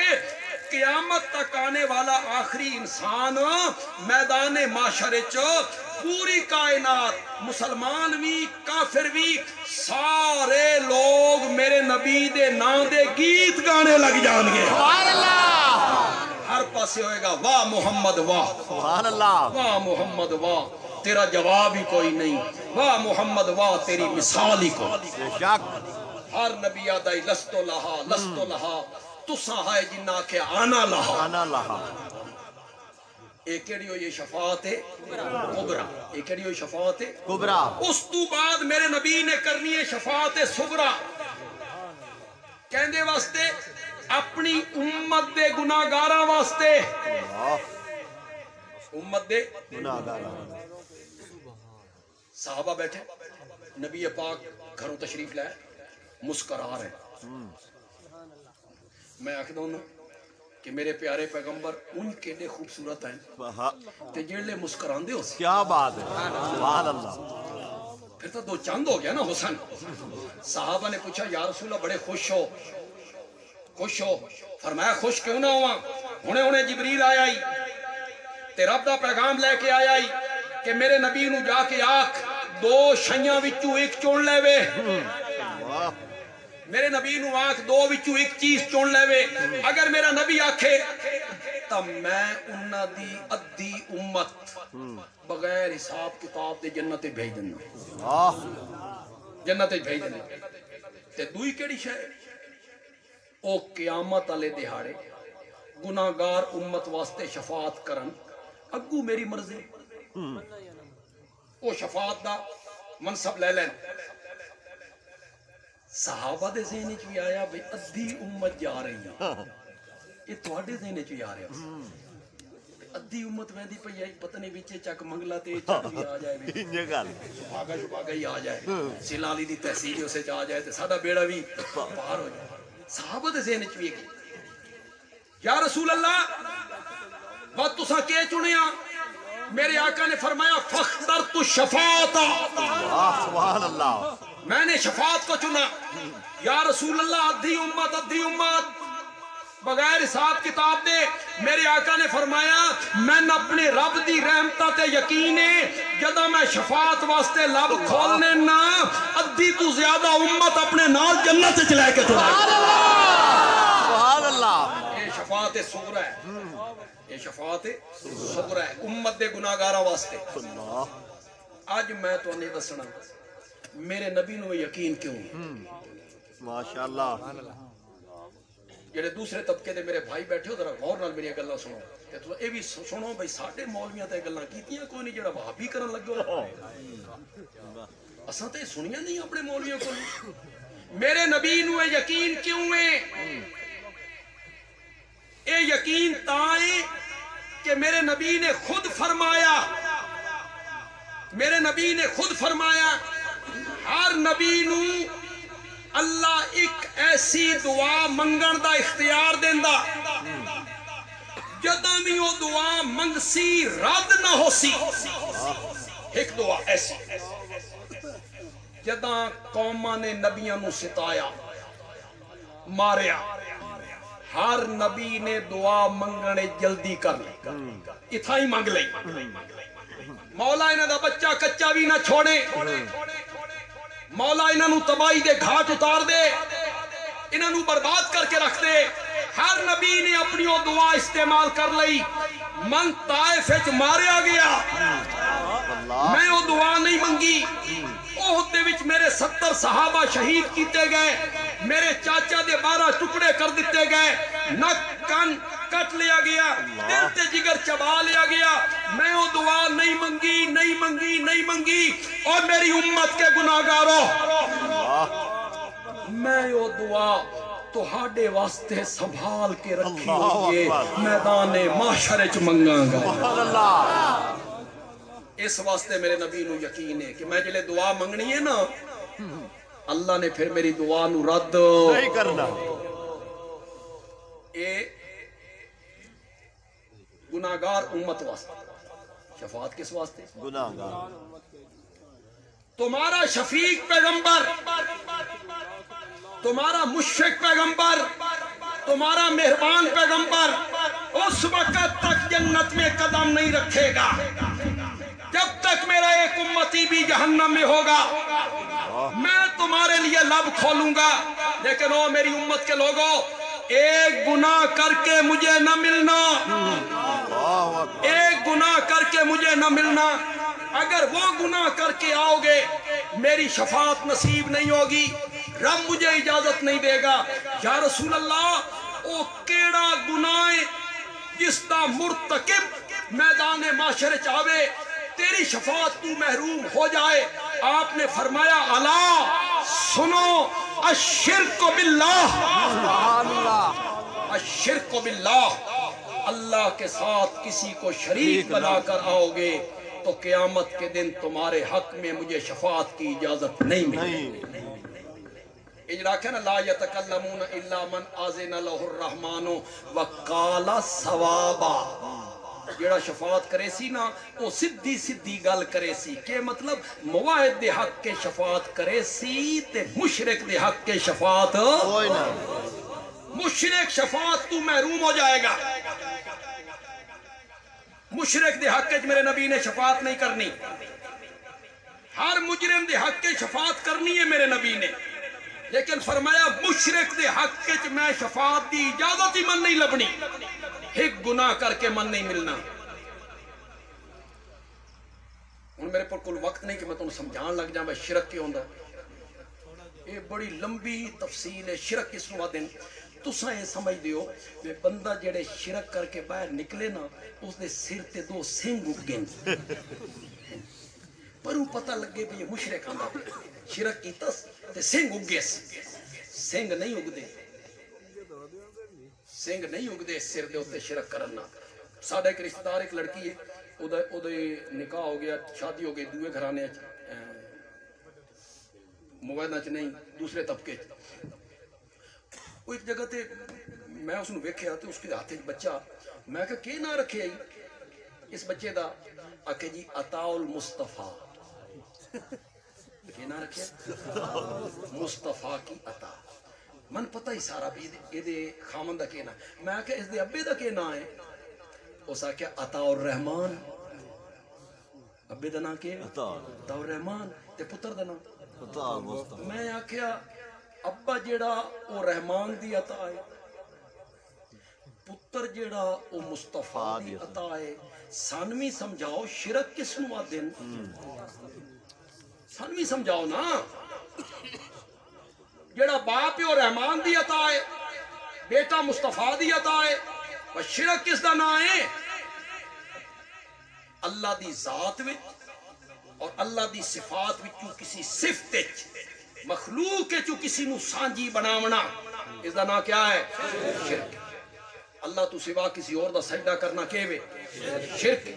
قیامت تک آنے والا آخری انسان میدان معاشر پوری کائنات مسلمان بھی کافر بھی سارے لوگ میرے نبی دے نام دے گیت گانے لگ جان گے سبحان اللہ ہر پاسے ہوئے گا واہ محمد واہ سبحان اللہ واہ محمد واہ تیرا جواب ہی کوئی نہیں واہ محمد واہ تیری مثال ہی کوئی بے شک ہر نبی آدائی لستو لہا تساں ہے جنہ کے آنا لہا آنا لہا ایک کیڑی ہو یہ شفاعت کبرا ایک کیڑی ہو شفاعت کبرا اس تو بعد میرے نبی نے کرنی ہے شفاعت صغرا کہندے واسطے اپنی امت دے گناہگاراں واسطے امت دے گناہگار صحابہ بیٹھے نبی پاک گھروں تشریف لائے مسکرا رہے میں آکھدا ہوں کہ میرے پیارے پیغمبر ان کے لئے خوبصورت ہیں تے جڑے مسکران دے ہو کیا بات ہے سبحان اللہ پھر تو دو چاند ہو گیا نا حسن صحابہ نے پوچھا یا رسول اللہ بڑے خوش ہو فرمایا خوش کیوں نہ ہوا ہونے جبریل آیا ہی تے رب دا پیغام لے کے آیا ہی کہ میرے نبی نو جا کے آکھ دو شیاں وچوں ایک چون لے وے میرے نبی نو آنکھ دو وچوں ایک چیز چون لے وے اگر میرا نبی آکھے تب میں انہاں دی ادھی امت بغیر حساب کتاب دے جنت بھیج دینا جنت بھیج دینا تے دوئی کیڑی شے او قیامت والے دہاڑے گناہگار امت واسطے شفاعت کرن اگو میری مرضی او شفاعت دا منصب لے لین صحابہ دے ذہن وچ بھی آیا بھئی ادھی امت جا رہی ہے یہ تواڈے ذہن وچ بھی آ رہا ادھی امت ویندی پئی ہے پتہ نہیں وچے چک منگلا تے چک بھی آ جائے انجے گل شباگا ہی آ جائے سیلالی دی تحصیل اسے آ جائے تے ساڈا بیڑا بھی پار ہو جائے صحابہ دے ذہن وچ بھی یا رسول اللہ بات تساں کے چنیا میرے آقا نے فرمایا فاخترت الشفاعت سبحان اللہ میں نے شفاعت کو چنا یا رسول اللہ ادھی امت بغیر حساب کتاب دے میرے آقا نے فرمایا میں اپنے رب دی رحمتہ تے یقین ہے جدہ میں شفاعت واسطے لب کھولنے نا ادھی تو زیادہ امت اپنے نال جنت چلائے کے چلائے سبحان اللہ یہ شفاعت صغرا ہے یہ شفاعت صغرا ہے امت دے گناہگاراں واسطے آج میں تو نہیں دسنا میرے نبی نو یقین کیوں ماشاءاللہ جڑے دوسرے طبقے دے میرے بھائی بیٹھے ہو ذرا غور نال میری گلاں سنو تے تو اے بھی سنو بھئی ساڈے مولویاں تے گلاں کیتیاں کوئی نہیں جڑا وہابی کرن لگے ہو اساں تے سنیاں نہیں اپنے مولویوں کو میرے نبی نو یقین کیوں ہے اے یقین تائیں کہ میرے نبی نے خود فرمایا میرے نبی نے خود فرمایا ہر نبی نو اللہ ایک ایسی دعا منگن دا اختیار دیندا جداں بھی وہ دعا منگسی رد نہ ہو سی. ایک دعا ایسی جداں قوماں نے نبیاں نو ستایا ماریا ہر نبی نے دعا منگنے جلدی کر لی اتھا ہی منگ لئی مولا انہاں دا بچہ کچا بھی نہ چھوڑے مولا انہاں نو تباہی دے گھاٹ اتار دے انہاں نو برباد کر کے رکھ دے. ہر نبی نے اپنی وہ دعا استعمال کر لئی. من طائف وچ ماریا گیا میں وہ دعا نہیں منگی. احد دے وچ میرے 70 صحابہ شہید کیتے گئے میرے چاچا دے 12 ٹکڑے کر دیتے گئے نک کن کٹ لیا گیا دل تے جگر چبا لیا گیا. میں وہ دعا نہیں منگی نہیں منگی نہیں منگی. اور میری امت کے گناہگاروں میں وہ دعا تہاڈے واسطے سنبھال کے رکھی ہوئی ہے میدان محشر وچ منگاں گا. اس واسطے میرے نبی نو یقین ہے کہ میں جلے دعا منگنی ہے نا اللہ نے پھر میری دعا نو رد نہیں کرنا. اے گناہگار امت واسطے شفاعت کس واسطے گناہگار تمہارا شفیق پیغمبر تمہارا مشفق پیغمبر تمہارا مہربان پیغمبر اس وقت تک جنت میں قدم نہیں رکھے گا جب تک میرا ایک امتی بھی جہنم میں ہوگا. میں تمہارے لیے لب کھولوں گا لیکن او میری امت کے لوگوں ایک گناہ کر کے مجھے نہ ملنا ایک گناہ کر کے مجھے نہ ملنا. اگر وہ گناہ کر کے آؤ گے میری شفاعت نصیب نہیں ہوگی رب مجھے اجازت نہیں دے گا. یا رسول اللہ او کیڑا گناہ جس دا مرتکب میدان معاشر چاہے تیری شفاعت تو محروم ہو جائے. آپ نے فرمایا الا سنو الشرک باللہ الشرک باللہ اللہ کے ساتھ کسی کو شریک بنا کر آؤ گے تو قیامت کے دن تمہارے حق میں مجھے شفاعت کی اجازت نہیں ملے گی. اجرا کہنا لا یتکلمون الا من آذن لہ الرحمن وقال ثوابا. جیڑا شفاعت کرے سی نا وہ سدھی سدھی گل کرے سی کہ مطلب موحد دے حق کے شفاعت کرے سی تے مشرک دے حق کے شفاعت کوئی نہ. مشرک شفاعت تو محروم ہو جائے گا. مشرک دے حق کے میرے نبی نے شفاعت نہیں کرنی. ہر مجرم دے حق کے شفاعت کرنی ہے میرے نبی نے لیکن فرمایا مشرک دے حق کے میں شفاعت دی اجازت ہی من نہیں لبنی. ایک گناہ کر کے من نہیں ملنا. ان میرے پر کوئی وقت نہیں کہ میں تمہیں سمجھان لگ جاؤں میں شرک کیوں ہوندا. یہ بڑی لمبی تفصیل ہے. شرک کس نو آدن تساں یہ سمجھ دیو کہ بندہ جڑے شرک کر کے باہر نکلے نا اس دے سر تے 2 سنگ اگ گئے پر وہ پتہ لگے بھی یہ مشرک آندا شرک کیتا تے سنگ اگ گئے. سنگ نہیں اگدے سنگ نہیں اگدے سر دے اوتے شرک کرنا. ساڈا ایک رشتہ دار ایک لڑکی ہے او دے نکاح ہو گیا شادی ہو گئی دوے گھرانے موبائل چ نہیں دوسرے طبقے وہ ایک جگہ تے میں اس نو ویکھیا تے اس کے ہاتھ وچ بچہ میں کہا کی نام رکھے اس بچے دا آکھے جی عطاء المصطفیٰ. کی نام رکھے مصطفیٰ کی عطا. من پتہ ہی سارا بھی یہ دے خامن دا کی نام. میں کہا اس دے ابے دا کی نام ہے اس آکھیا عطاء الرحمن. ابے دا نام کی عطاء الرحمن تے پتر دا نام عطاء المصطفیٰ. میں آکھیا ابا جیڑا او رحمان دی عطا ہے پتر جیڑا او مصطفیٰ دی عطا ہے. سانوی سمجھاؤ شرک کس نو آدن سانوی سمجھاؤ نا. جیڑا باپ ہے او رحمان دی عطا ہے بیٹا مصطفیٰ دی عطا ہے اور شرک کس دا نام ہے اللہ دی ذات وچ اور اللہ دی صفات وچوں کسی صفت وچ مخلوق کے چو کسی نو سانجی بناونا اس دا نام کیا ہے شرک. اللہ تو سوا کسی اور دا سجدہ کرنا کیوے شرک.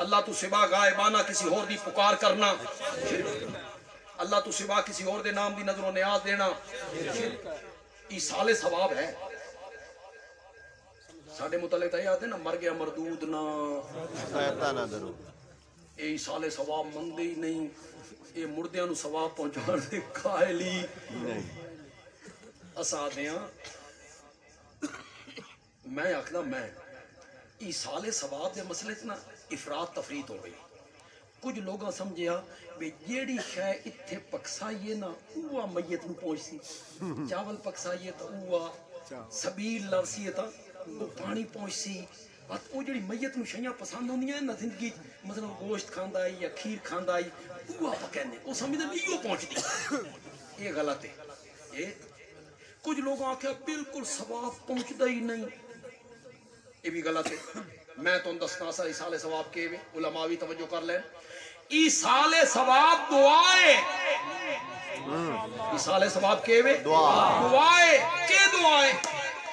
اللہ تو سوا غائبانہ کسی اور دی پکار کرنا اللہ تو سوا کسی اور دے نام دی نظر و نیاز دینا ایصال ثواب ہے ساڑھے متعلق تو یاد ہے نا مر گیا مردود نہ کہتا نہ درو اے ایصال ثواب مندے ہی نہیں اے مردیاں نو ثواب پہنچان دے قائلی اسا دیاں میں آخلا میں ایصال ثواب دے مسئلے نا افراد تفرید ہو گئی کچھ لوگاں سمجھیا بے جیڑی شے اتھے پکسائیے نا اوہ میت نو پہنچ سی چاول پکسائیے تا اوہ سبیل لرسیے تا وہ پانی پہنچ سی بات وہ جڑی میت نو شیاں پسند ہوندیاں نا زندگی مثلا گوشت کھاندا آئی یا کھیر کھاندا آئی اوہ پکینے وہ سمجھدے ایو پہنچ دی یہ غلط ہے یہ کچھ لوگوں آکھیا بالکل ثواب پہنچدا ہی نہیں یہ بھی غلط ہے میں تو دسنا سا ایصال ثواب کے علماء بھی توجہ کر لیں ایصال ثواب دعائے ایصال ثواب کے دعائے کے دعائے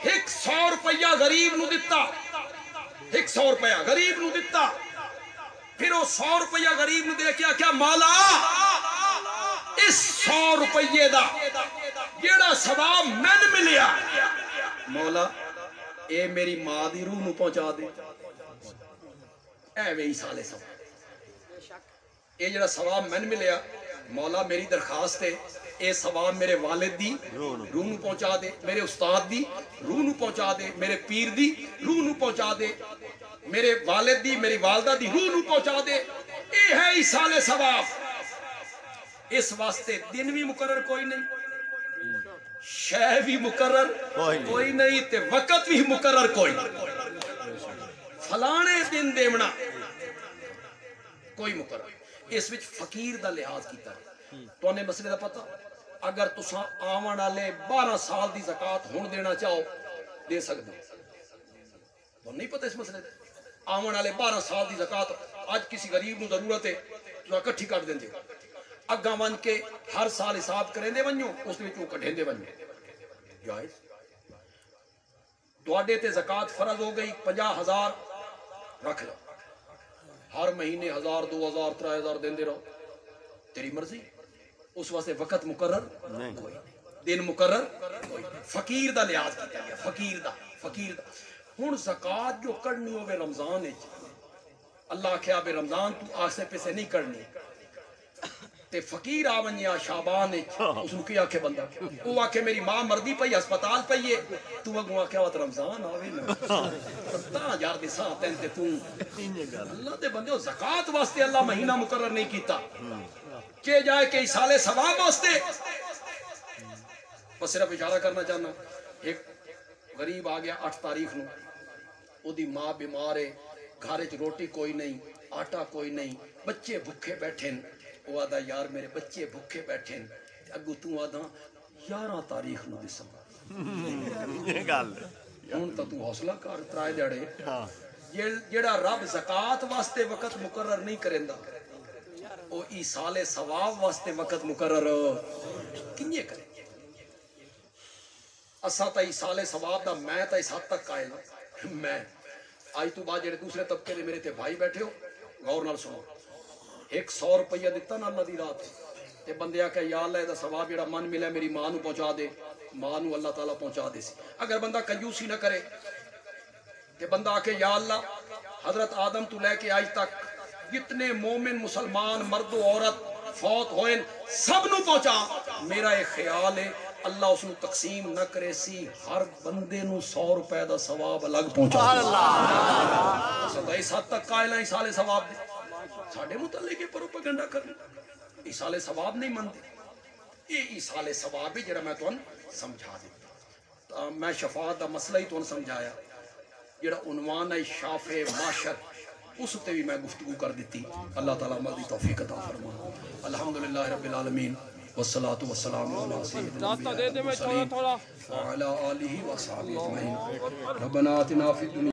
100 روپیہ غریب نو دتا 100 روپیہ غریب نو دتا پھر وہ 100 روپیہ غریب نو دے کیا مولا اس 100 روپیے دا جیڑا ثواب میں ملیا مولا اے میری ماں دی روح نو پہنچا دے اے وے ایصال ثواب اے جڑا ثواب میں ملیا مولا میری درخواست ہے اے ثواب میرے والد دی روح نو پہنچا دے میرے استاد دی روح نو پہنچا دے میرے پیر دی روح نو پہنچا دے میرے والد دی میری والدہ دی روح نو پہنچا دے اے ہے ایصال ثواب اس واسطے دن بھی مقرر کوئی نہیں شے بھی مقرر کوئی نہیں تے وقت بھی مقرر کوئی فلانے دن دیونا کوئی مقرر اس وچ فقیر دا لحاظ کیتا ہے تو انہیں مسئلے دا پتہ اگر تساں آون والے 12 سال دی زکات ہن دینا چاہو دے سکدے تو نہیں پتہ اس مسئلے دا آون والے 12 سال دی زکات اج کسی غریب نو ضرورت ہے تو اکٹھی کر دیندے اگاں ون کے ہر سال حساب کریندے ونجو اس وچ کڈھیندے ونجو جائز تواڈے تے زکات فرض ہو گئی 50,000 رکھ لو ہر مہینے 1,000 2,000 3,000 دیندے رہو تیری مرضی اس واسطے وقت مقرر کوئی دن مقرر کوئی فقیر دا لحاظ کیتا گیا فقیر دا ہن زکات جو کڈنی ہوے رمضان وچ اللہ کہیا بے رمضان تو آسے پیسے نہیں کڈنی تے فقیر آونیا شعبان اس نو کی آکھے بندہ وہ آکھے میری ماں مردی پئی ہسپتال پئی ہے تو اگوں آکھے وات رمضان آوے نا تا یار دے ساں تین تے تو اللہ دے بندے زکات واسطے اللہ مہینہ مقرر نہیں کیتا کہ جائے کہ ایصال ثواب واسطے بس صرف اشارہ کرنا چاہنا ایک غریب آ گیا 8 تاریخ نو او دی ماں بیمار ہے گھر وچ روٹی کوئی نہیں آٹا کوئی نہیں بچے بھوکے بیٹھے وہ آدھا یار میرے بچے بھوکے بیٹھے اگو تو آدھا 11 تاریخ نو دسمبر یہ گل ہن تو حوصلہ کر ترائے دیڑے جیڑا رب زکات واسطے وقت مقرر نہیں کریندا او ایصال ثواب واسطے وقت مقرر کینے کرے اسا تا ایصال ثواب دا میں تا اس حد تک قائل ہوں میں آج تو بعد جڑے دوسرے طبقے دے میرے تے بھائی بیٹھے ہو غور نال سنو 100 روپیہ دیتا نا اللہ دی رات تے بندے آکھے یا اللہ دا ثواب جڑا من ملے میری ماں نو پہنچا دے ماں نو اللہ تعالیٰ پہنچا دے سی اگر بندہ کنجوسی نہ کرے تے بندہ آکھے یا اللہ حضرت آدم تو لے کے آج تک جتنے مومن مسلمان مرد و عورت فوت ہوئے سب نو پہنچا میرا ایک خیال ہے اللہ اس نو تقسیم نہ کرے سی ہر بندے نو 100 روپے دا ثواب الگ پہنچا اللہ سدا اس حد تک قائل ہیں ایصال ثواب دے ساڑھے متعلق پروپیگنڈا کرنا ایصال ثواب نہیں مانتے یہ ایصال ثواب ہے جڑا میں تو سمجھا دیتا میں شفاعت دا مسئلہ ہی تو سمجھایا جڑا عنوان ہے شافع معاشر اس تے بھی میں گفتگو کر دیتی اللہ تعالیٰ عمل دی توفیق عطا فرما الحمدللہ رب العالمین والصلاة والسلام علی سیدنا المرسلین وعلی آلہ وصحبہ اجمعین ربنا آتنا فی الدنیا